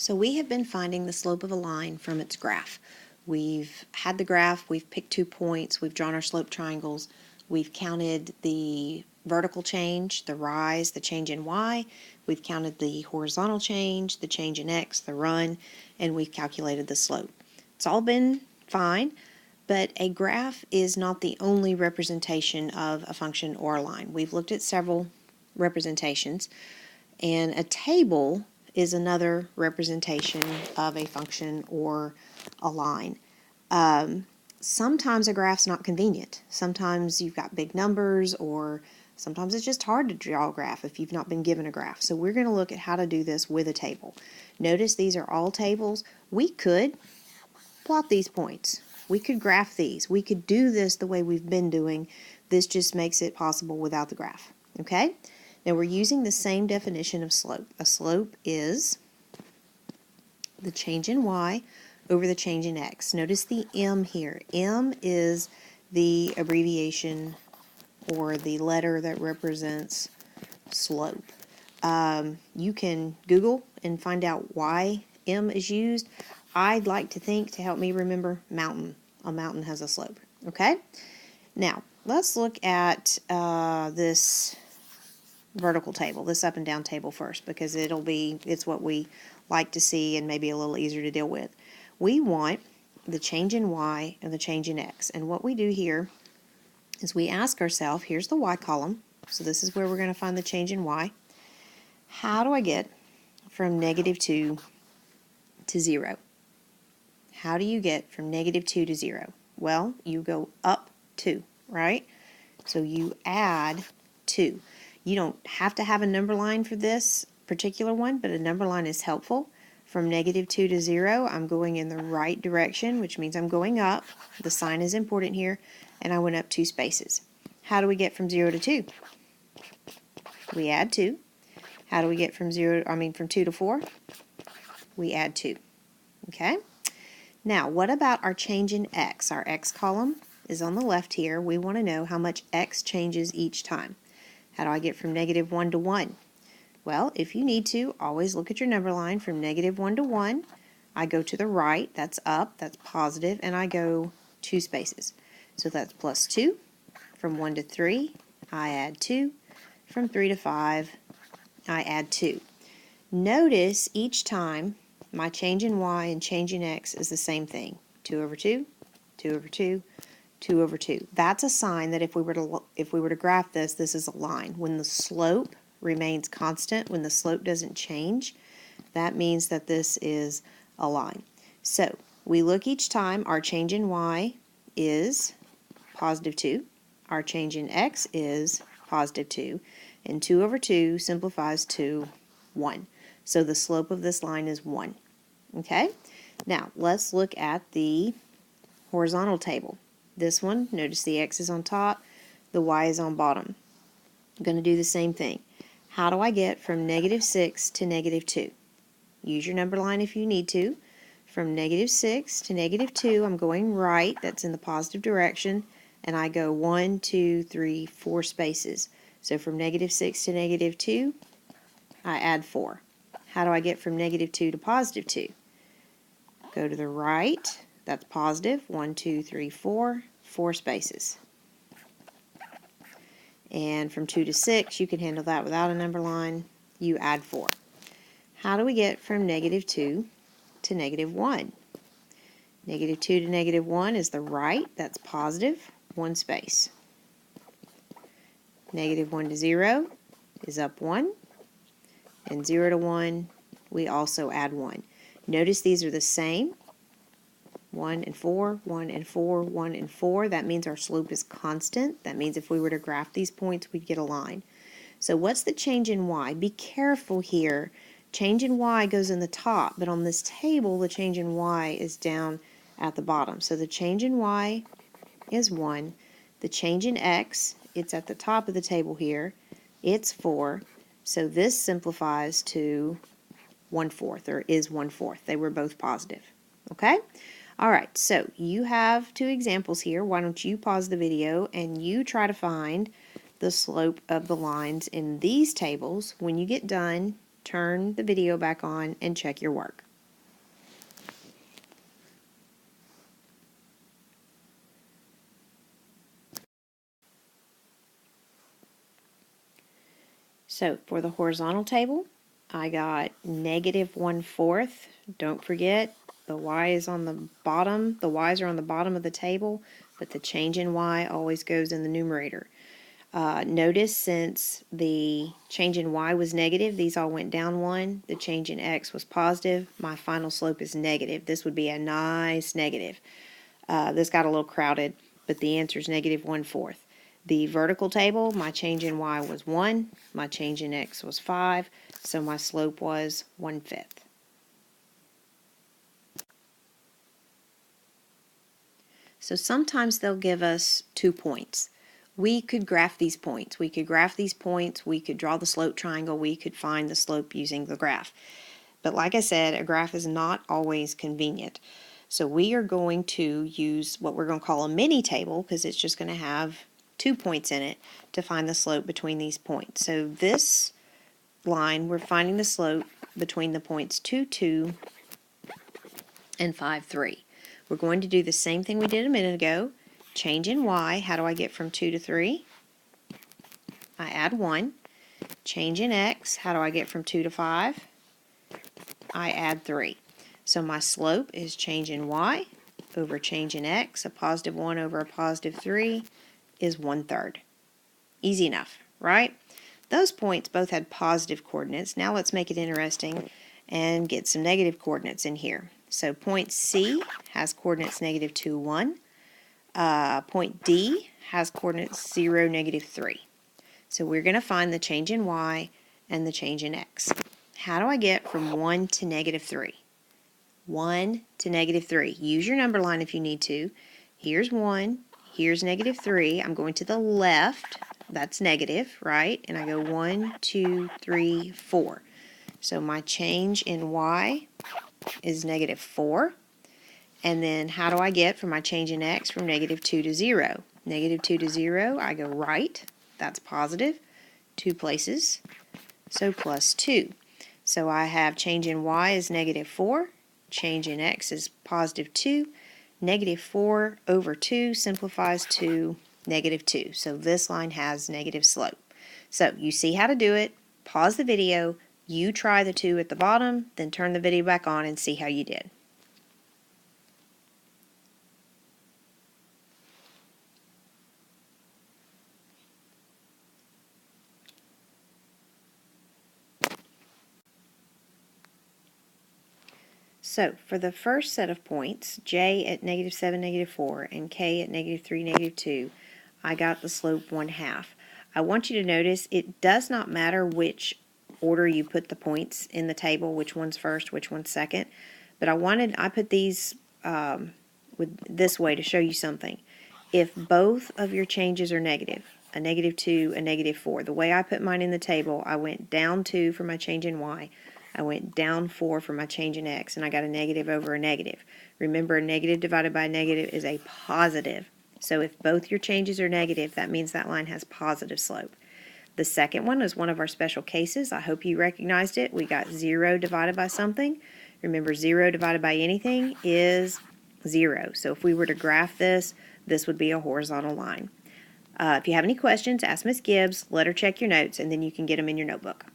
So we have been finding the slope of a line from its graph. We've had the graph, we've picked 2 points, we've drawn our slope triangles, we've counted the vertical change, the rise, the change in y, we've counted the horizontal change, the change in x, the run, and we've calculated the slope. It's all been fine, but a graph is not the only representation of a function or a line. We've looked at several representations, and a table is another representation of a function or a line. Sometimes a graph's not convenient. Sometimes you've got big numbers, or sometimes it's just hard to draw a graph if you've not been given a graph. So we're going to look at how to do this with a table. Notice these are all tables. We could plot these points. We could graph these. We could do this the way we've been doing. This just makes it possible without the graph. Okay? Now we're using the same definition of slope. A slope is the change in y over the change in x. Notice the m here. M is the abbreviation or the letter that represents slope. You can Google and find out why m is used. I'd like to think to help me remember mountain. A mountain has a slope. Okay? Now, let's look at this vertical table, this up and down table first, because it's what we like to see and maybe a little easier to deal with. We want the change in y and the change in x, and what we do here is we ask ourselves, here's the y column, so this is where we're going to find the change in y. How do I get from -2 to 0? How do you get from -2 to 0? Well, you go up 2, right? So you add 2. You don't have to have a number line for this particular one, but a number line is helpful. From -2 to 0, I'm going in the right direction, which means I'm going up. The sign is important here, and I went up 2 spaces. How do we get from 0 to 2? We add 2. How do we get from 2 to 4? We add 2. Okay? Now, what about our change in x? Our x column is on the left here. We want to know how much x changes each time. How do I get from -1 to 1? Well, if you need to, always look at your number line. From -1 to 1, I go to the right, that's up, that's positive, and I go 2 spaces. So that's +2. From 1 to 3, I add 2. From 3 to 5, I add 2. Notice each time my change in y and change in x is the same thing. 2 over 2, 2 over 2, 2 over 2. That's a sign that if we were to graph this, this is a line. When the slope remains constant, when the slope doesn't change, that means that this is a line. So we look each time. Our change in y is +2. Our change in x is +2. And 2 over 2 simplifies to 1. So the slope of this line is 1. Okay? Now, let's look at the horizontal table. This one, notice the x is on top, the y is on bottom. I'm going to do the same thing. How do I get from -6 to -2? Use your number line if you need to. From -6 to -2, I'm going right, that's in the positive direction, and I go 1, 2, 3, 4 spaces. So from -6 to -2, I add 4. How do I get from -2 to +2? Go to the right, that's positive, 1, 2, 3, 4, 4 spaces. And from 2 to 6, you can handle that without a number line. You add 4. How do we get from -2 to -1? -2 to -1 is the right, that's positive, 1 space. -1 to 0 is up 1. And 0 to 1, we also add 1. Notice these are the same. 1 and 4, 1 and 4, 1 and 4. That means our slope is constant. That means if we were to graph these points, we'd get a line. So what's the change in y? Be careful here. Change in y goes in the top, but on this table, the change in y is down at the bottom. So the change in y is 1. The change in x, it's at the top of the table here. It's 4. So this simplifies to 1/4, or is 1/4. They were both positive. Okay? All right, so you have 2 examples here. Why don't you pause the video and you try to find the slope of the lines in these tables. When you get done, turn the video back on and check your work. So for the horizontal table, I got -1/4. Don't forget, the y is on the bottom. The y's are on the bottom of the table, but the change in y always goes in the numerator. Notice since the change in y was negative, these all went down 1. The change in x was positive. My final slope is negative. This would be a nice negative. This got a little crowded, but the answer is -1/4. The vertical table, my change in y was 1, my change in x was 5, so my slope was 1/5. So sometimes they'll give us 2 points. We could graph these points. We could graph these points. We could draw the slope triangle. We could find the slope using the graph. But like I said, a graph is not always convenient. So we are going to use what we're going to call a mini table, because it's just going to have 2 points in it, to find the slope between these points. So this line, we're finding the slope between the points 2, 2 and 5, 3. We're going to do the same thing we did a minute ago. Change in y, how do I get from 2 to 3? I add 1. Change in x, how do I get from 2 to 5? I add 3. So my slope is change in y over change in x. A +1 over a +3 is 1/3. Easy enough, right? Those points both had positive coordinates. Now let's make it interesting and get some negative coordinates in here. So point C has coordinates -2, 1. Point D has coordinates 0, -3. So we're going to find the change in y and the change in x. How do I get from 1 to -3? 1 to -3. Use your number line if you need to. Here's 1, here's -3. I'm going to the left. That's negative, right? And I go 1, 2, 3, 4. So my change in y is -4. And then how do I get from my change in x from -2 to 0? -2 to 0, I go right. That's positive. 2 places. So +2. So I have change in y is -4. Change in x is +2. -4 over 2 simplifies to -2. So this line has negative slope. So you see how to do it. Pause the video. You try the 2 at the bottom, then turn the video back on and see how you did. So for the first set of points, j at -7, -4, and k at -3, -2, I got the slope 1/2. I want you to notice it does not matter which order you put the points in the table, which one's first, which one's second, but I put these with this way to show you something. If both of your changes are negative, a -2, a -4, the way I put mine in the table, I went down 2 for my change in y, I went down 4 for my change in x, and I got a negative over a negative. Remember, a negative divided by a negative is a positive. So if both your changes are negative, that means that line has positive slope. The second one is one of our special cases. I hope you recognized it. We got 0 divided by something. Remember, 0 divided by anything is 0. So if we were to graph this, this would be a horizontal line. If you have any questions, ask Miss Gibbs. Let her check your notes, and then you can get them in your notebook.